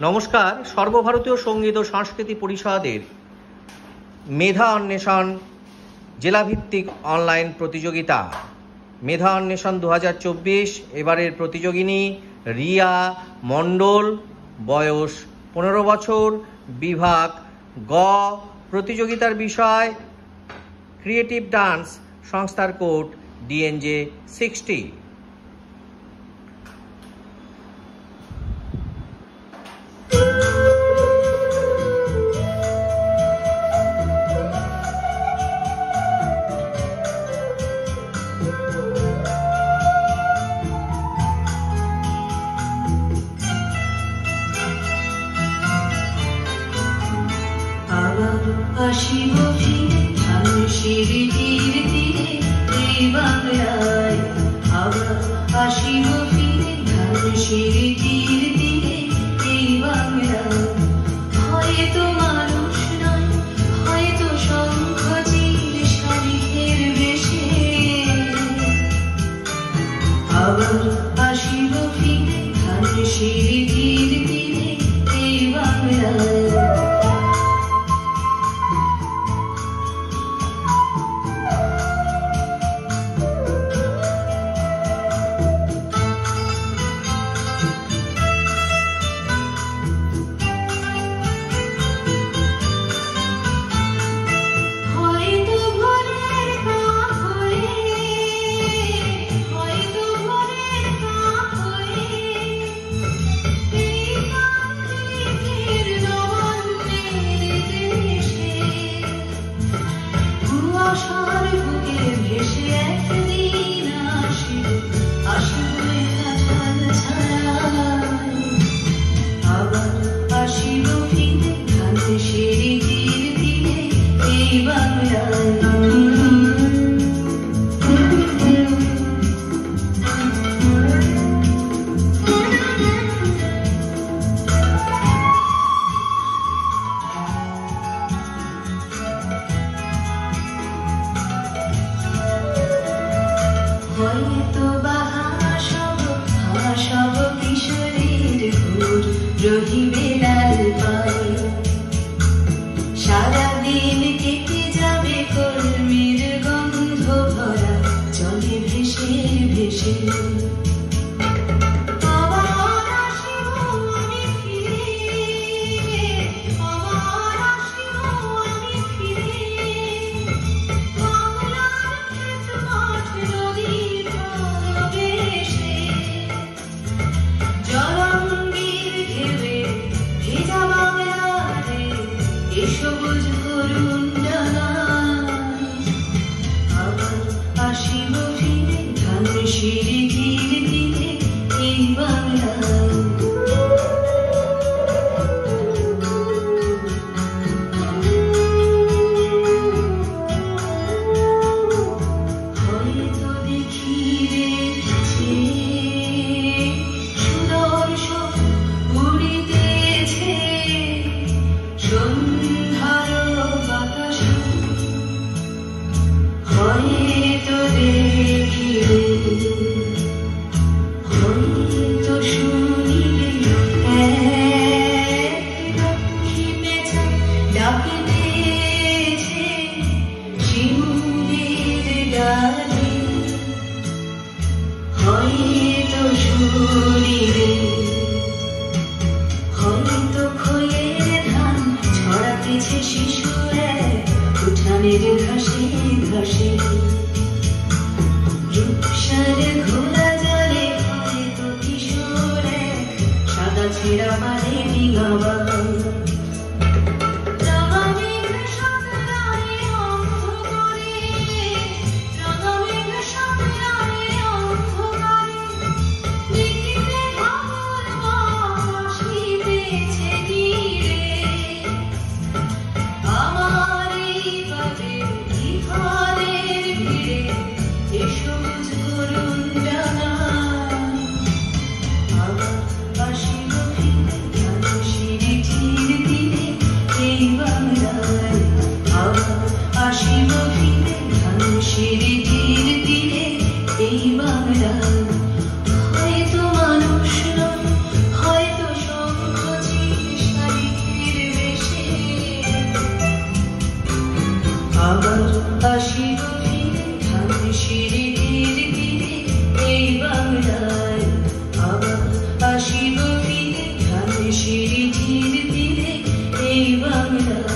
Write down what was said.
নমস্কার। সর্বভারতীয় সঙ্গীত ও সাংস্কৃতিক পরিষদের মেধা অন্বেষণ জেলাভিত্তিক অনলাইন প্রতিযোগিতা মেধা অন্বেষণ 2024। এবারের প্রতিযোগিনী রিয়া মণ্ডল, বয়স 15 বছর, বিভাগ গ। প্রতিযোগিতার বিষয় ক্রিয়েটিভ ডান্স, সংস্থার কোড DNJ 60। আসিব ফিরে ধানুষের তীরে তীরে এই বাংলায়, আবার আসিব ফিরে ধানুষের তীরে তীরে এই বাংলায়। হয়তো মানুষ নয়, হয়তো শঙ্খ চিল শালিকের বেশে, আবার আসিব ফিরে ধানুষের তীরে তীরে এই বাংলায়। হয়তো বা হাসব কিশোরীর ভোর রহিবে লাল পায়, সারাদিন কেটে যাবে কর্মীর গন্ধ ভরা চলে ভেসে ভেসে। সবুজ করুন আবার আসিব ফিরে ধানুষের ধীরে ধীরে এই বাংলায়। হয়তো দেখিবে সুদর্শন উড়িতেছে হয়তো দেখিবে, হয়তো শুনিবে লক্ষ্মী পেঁচা ডাকিতেছে শিমুলের ডালে, হয়তো শুনিবে, হয়তো খোয়ের ধান ছড়াতেছে শিশু উঠানের ঘাসে ঘাসে, রূপসারে ঘোলা জলে হয়তো কিশোরে সাদা ছেঁড়া পারে ডিঙাবা। সবুজ করুন ডানা আবার আসিব ফিরে ধানুষের ধীরে আবার আসিব ফিরে ধানসিঁড়ি তীরে তীরে এই বাংলায়। আবার আসিব ফিরে ধানসিঁড়ি তীরে তীরে এই বাংলায়।